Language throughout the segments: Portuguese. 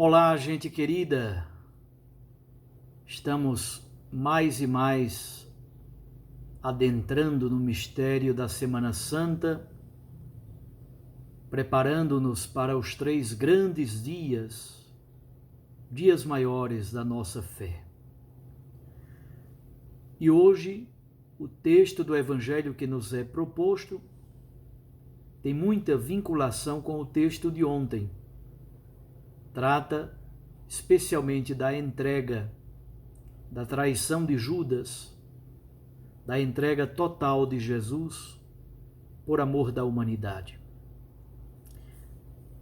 Olá, gente querida. Estamos mais e mais adentrando no mistério da Semana Santa, preparando-nos para os 3 grandes dias maiores da nossa fé. E hoje, o texto do Evangelho que nos é proposto tem muita vinculação com o texto de ontem. Trata especialmente da entrega, da traição de Judas, da entrega total de Jesus por amor da humanidade.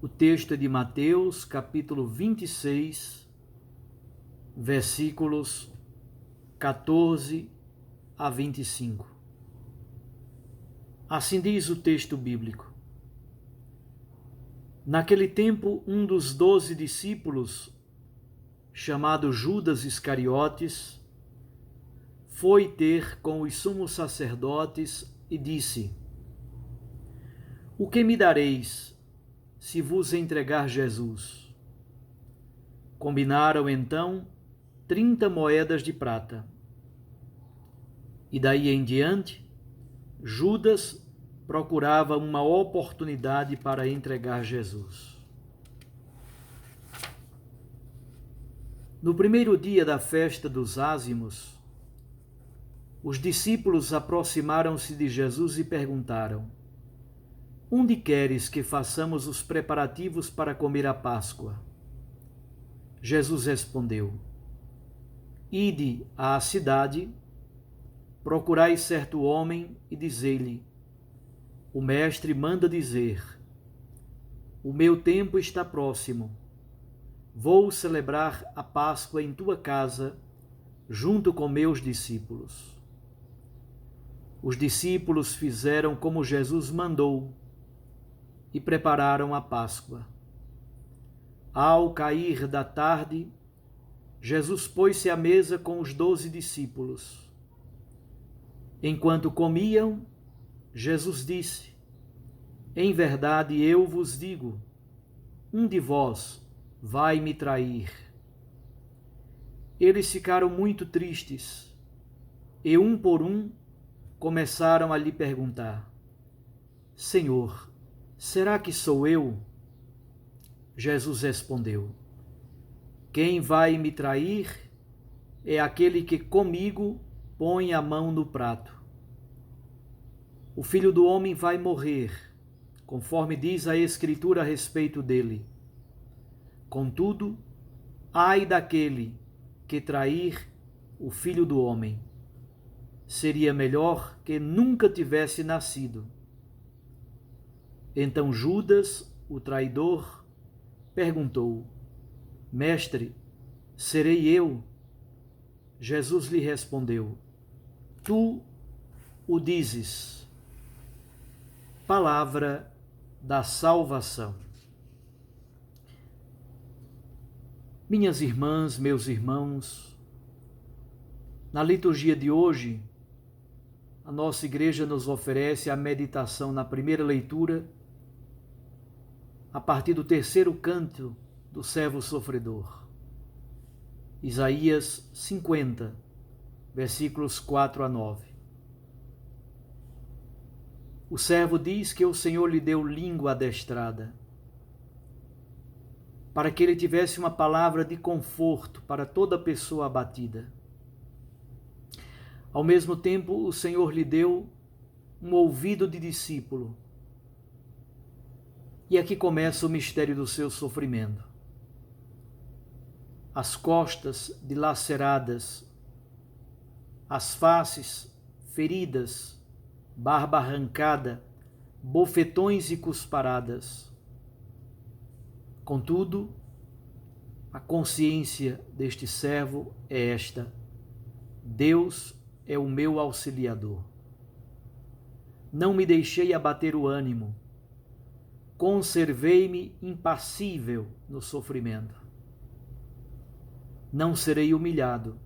O texto é de Mateus, capítulo 26, versículos 14 a 25. Assim diz o texto bíblico. Naquele tempo, um dos 12 discípulos, chamado Judas Iscariotes, foi ter com os sumos sacerdotes e disse: O que me dareis se vos entregar Jesus? Combinaram então 30 moedas de prata. E daí em diante, Judas procurava uma oportunidade para entregar Jesus. No primeiro dia da festa dos ázimos, os discípulos aproximaram-se de Jesus e perguntaram: Onde queres que façamos os preparativos para comer a Páscoa? Jesus respondeu: Ide à cidade, procurai certo homem e dizei-lhe: O mestre manda dizer: O meu tempo está próximo. Vou celebrar a Páscoa em tua casa, junto com meus discípulos. Os discípulos fizeram como Jesus mandou e prepararam a Páscoa. Ao cair da tarde, Jesus pôs-se à mesa com os 12 discípulos. Enquanto comiam, Jesus disse: Em verdade eu vos digo, um de vós vai me trair. Eles ficaram muito tristes e, um por um, começaram a lhe perguntar: Senhor, será que sou eu? Jesus respondeu: Quem vai me trair é aquele que comigo põe a mão no prato. O Filho do Homem vai morrer, conforme diz a Escritura a respeito dele. Contudo, ai daquele que trair o Filho do Homem. Seria melhor que nunca tivesse nascido. Então Judas, o traidor, perguntou: Mestre, serei eu? Jesus lhe respondeu: Tu o dizes. Palavra da salvação. Minhas irmãs, meus irmãos, na liturgia de hoje, a nossa igreja nos oferece a meditação na primeira leitura, a partir do 3º canto do servo sofredor. Isaías 50, versículos 4 a 9. O servo diz que o Senhor lhe deu língua adestrada, para que ele tivesse uma palavra de conforto para toda pessoa abatida. Ao mesmo tempo, o Senhor lhe deu um ouvido de discípulo. E aqui começa o mistério do seu sofrimento. As costas dilaceradas, as faces feridas, barba arrancada, bofetões e cusparadas. Contudo, a consciência deste servo é esta: Deus é o meu auxiliador. Não me deixei abater o ânimo, conservei-me impassível no sofrimento. Não serei humilhado,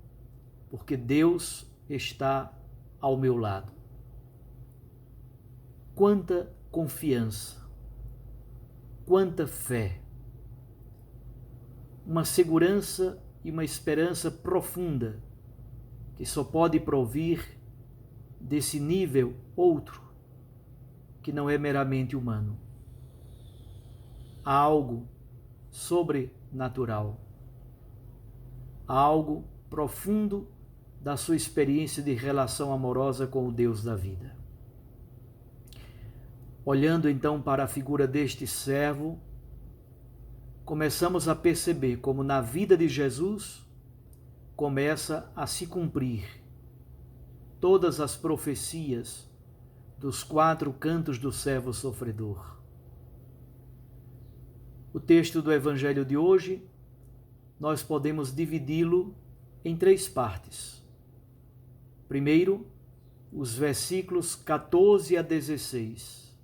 porque Deus está ao meu lado. Quanta confiança, quanta fé. uma segurança e uma esperança profunda que só pode provir desse nível outro, que não é meramente humano. Há algo sobrenatural, há algo profundo da sua experiência de relação amorosa com o Deus da vida. Olhando então para a figura deste servo, começamos a perceber como na vida de Jesus começa a se cumprir todas as profecias dos 4 cantos do servo sofredor. O texto do Evangelho de hoje, nós podemos dividi-lo em 3 partes. Primeiro, os versículos 14 a 16.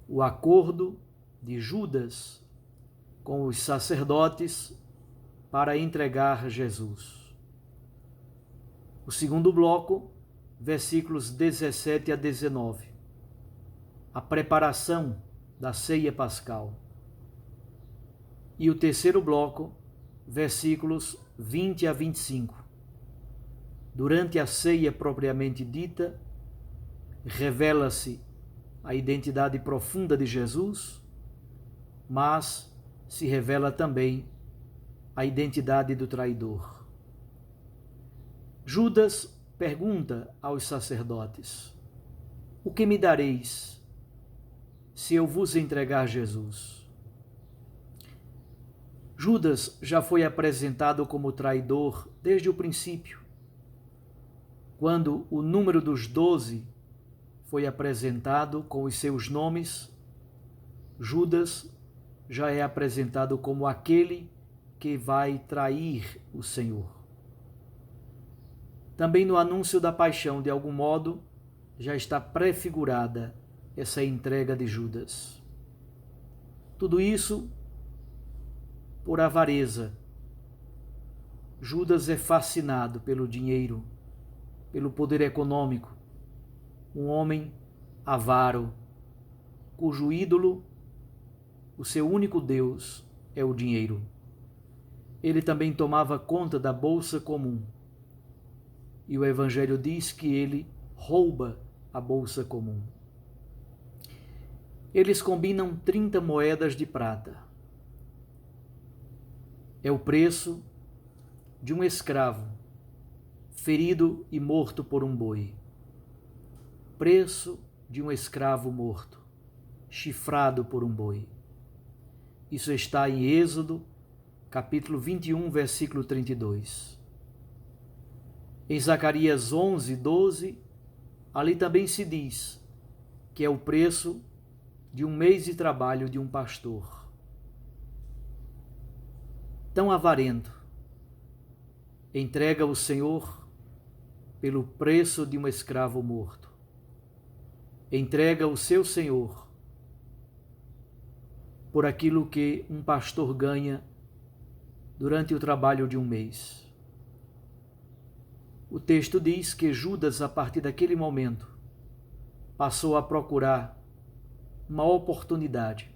O acordo de Judas com os sacerdotes para entregar Jesus. O segundo bloco, versículos 17 a 19. A preparação da ceia pascal. E o terceiro bloco, versículos 20 a 25. Durante a ceia propriamente dita, revela-se a identidade profunda de Jesus, mas se revela também a identidade do traidor. Judas pergunta aos sacerdotes: o que me dareis se eu vos entregar Jesus? Judas já foi apresentado como traidor desde o princípio. Quando o número dos 12 foi apresentado com os seus nomes, Judas já é apresentado como aquele que vai trair o Senhor. Também no anúncio da paixão, de algum modo, já está prefigurada essa entrega de Judas. Tudo isso por avareza. Judas é fascinado pelo dinheiro, pelo poder econômico, um homem avaro, cujo ídolo, o seu único Deus, é o dinheiro. Ele também tomava conta da bolsa comum. E o Evangelho diz que ele rouba a bolsa comum. Eles combinam 30 moedas de prata. É o preço de um escravo ferido e morto por um boi. Preço de um escravo morto, chifrado por um boi. Isso está em Êxodo, capítulo 21, versículo 32. Em Zacarias 11, 12, ali também se diz que é o preço de um mês de trabalho de um pastor. Tão avarento, entrega o Senhor pelo preço de um escravo morto. Entrega o seu Senhor por aquilo que um pastor ganha durante o trabalho de um mês. O texto diz que Judas, a partir daquele momento, passou a procurar uma oportunidade,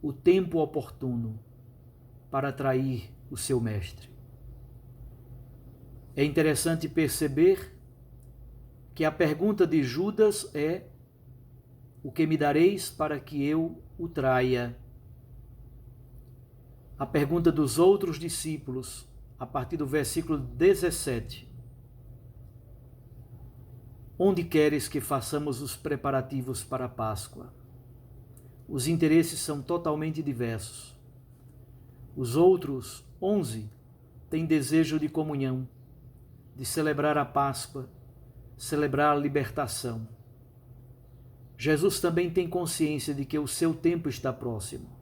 o tempo oportuno, para trair o seu mestre. É interessante perceber que a pergunta de Judas é: o que me dareis para que eu o traia? A pergunta dos outros discípulos, a partir do versículo 17: onde queres que façamos os preparativos para a Páscoa? Os interesses são totalmente diversos. Os outros 11 têm desejo de comunhão, de celebrar a Páscoa, celebrar a libertação. Jesus também tem consciência de que o seu tempo está próximo.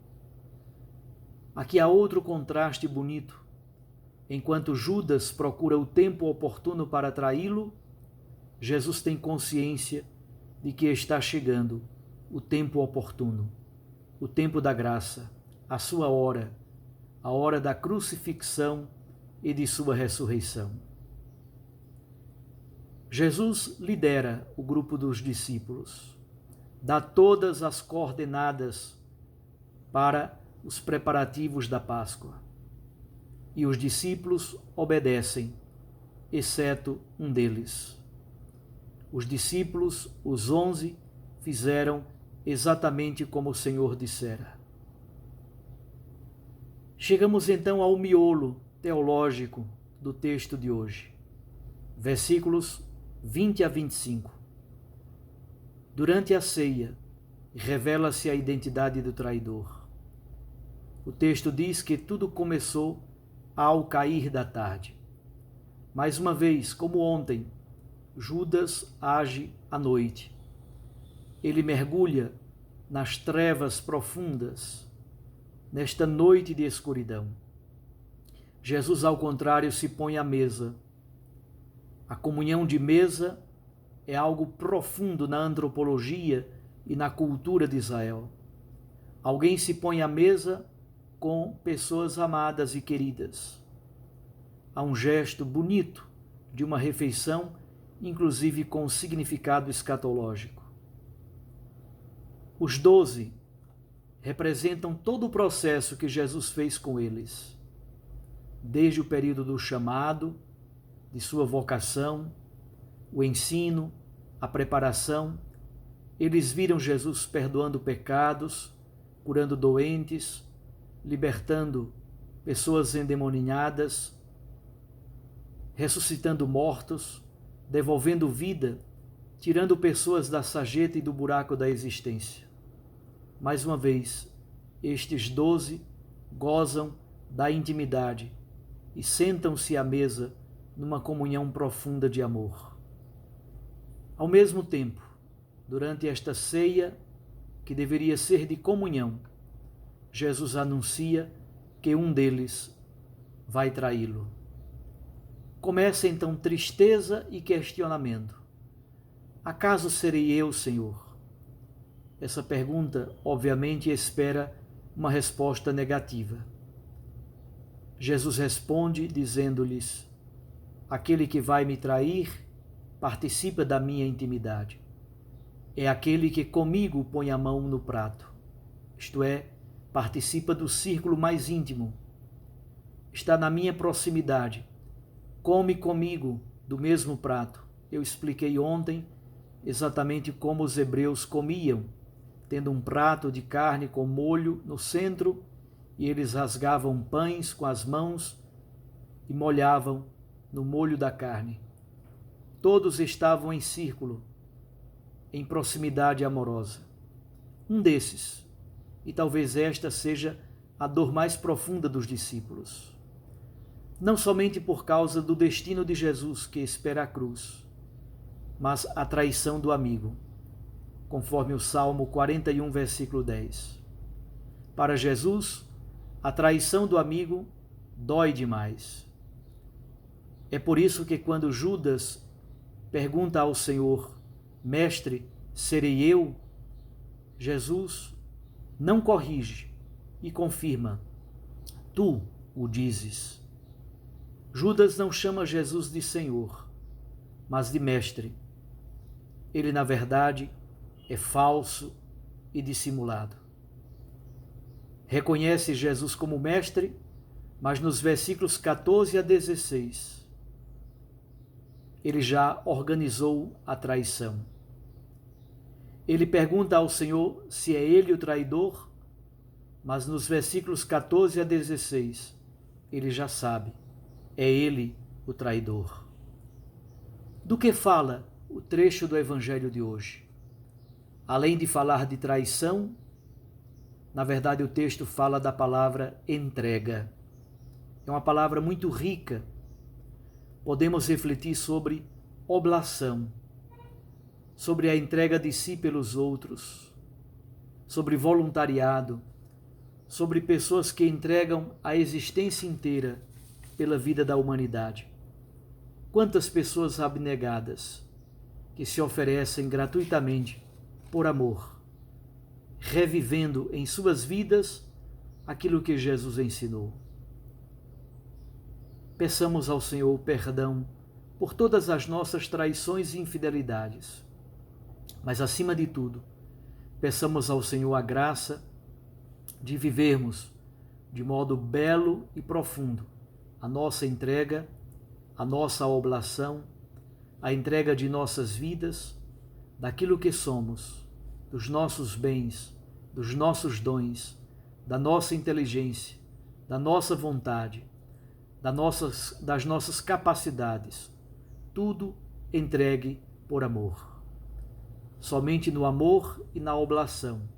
Aqui há outro contraste bonito. Enquanto Judas procura o tempo oportuno para traí-lo, Jesus tem consciência de que está chegando o tempo oportuno, o tempo da graça, a sua hora, a hora da crucifixão e de sua ressurreição. Jesus lidera o grupo dos discípulos, dá todas as coordenadas para os preparativos da Páscoa. e os discípulos obedecem, exceto um deles. Os discípulos, os 11, fizeram exatamente como o Senhor dissera. Chegamos então ao miolo teológico do texto de hoje, versículos 20 a 25. Durante a ceia, revela-se a identidade do traidor. O texto diz que tudo começou ao cair da tarde. Mais uma vez, como ontem, Judas age à noite. Ele mergulha nas trevas profundas, nesta noite de escuridão. Jesus, ao contrário, se põe à mesa. A comunhão de mesa é algo profundo na antropologia e na cultura de Israel. Alguém se põe à mesa com pessoas amadas e queridas. Há um gesto bonito de uma refeição, inclusive com significado escatológico. Os 12 representam todo o processo que Jesus fez com eles, desde o período do chamado, de sua vocação, o ensino, a preparação. Eles viram Jesus perdoando pecados, curando doentes, libertando pessoas endemoninhadas, ressuscitando mortos, devolvendo vida, tirando pessoas da sarjeta e do buraco da existência. Mais uma vez, estes 12 gozam da intimidade e sentam-se à mesa numa comunhão profunda de amor. Ao mesmo tempo, durante esta ceia, que deveria ser de comunhão, Jesus anuncia que um deles vai traí-lo. Começa então tristeza e questionamento. Acaso serei eu, Senhor? Essa pergunta, obviamente, espera uma resposta negativa. Jesus responde dizendo-lhes: aquele que vai me trair participa da minha intimidade. É aquele que comigo põe a mão no prato, isto é, participa do círculo mais íntimo. Está na minha proximidade, come comigo do mesmo prato. Eu expliquei ontem exatamente como os hebreus comiam, tendo um prato de carne com molho no centro, e eles rasgavam pães com as mãos e molhavam no molho da carne. Todos estavam em círculo, em proximidade amorosa. Um desses, e talvez esta seja a dor mais profunda dos discípulos, não somente por causa do destino de Jesus que espera a cruz, mas a traição do amigo, conforme o Salmo 41, versículo 10. Para Jesus, a traição do amigo dói demais. É por isso que quando Judas pergunta ao Senhor: Mestre, serei eu? Jesus não corrige e confirma: Tu o dizes. Judas não chama Jesus de Senhor, mas de Mestre. Ele, na verdade, é falso e dissimulado. Reconhece Jesus como Mestre, mas nos versículos 14 a 16, ele já organizou a traição. Ele pergunta ao Senhor se é ele o traidor, mas nos versículos 14 a 16, ele já sabe, é ele o traidor. Do que fala o trecho do Evangelho de hoje? Além de falar de traição, na verdade o texto fala da palavra entrega. É uma palavra muito rica. Podemos refletir sobre oblação, sobre a entrega de si pelos outros, sobre voluntariado, sobre pessoas que entregam a existência inteira pela vida da humanidade. Quantas pessoas abnegadas que se oferecem gratuitamente por amor, revivendo em suas vidas aquilo que Jesus ensinou. Peçamos ao Senhor perdão por todas as nossas traições e infidelidades, mas acima de tudo, peçamos ao Senhor a graça de vivermos de modo belo e profundo a nossa entrega, a nossa oblação, a entrega de nossas vidas, daquilo que somos, dos nossos bens, dos nossos dons, da nossa inteligência, da nossa vontade, das nossas capacidades, tudo entregue por amor. Somente no amor e na oblação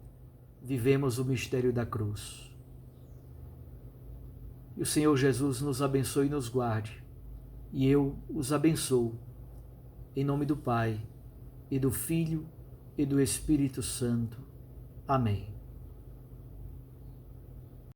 vivemos o mistério da cruz. E o Senhor Jesus nos abençoe e nos guarde, e eu os abençoo, em nome do Pai, e do Filho, e do Espírito Santo. Amém.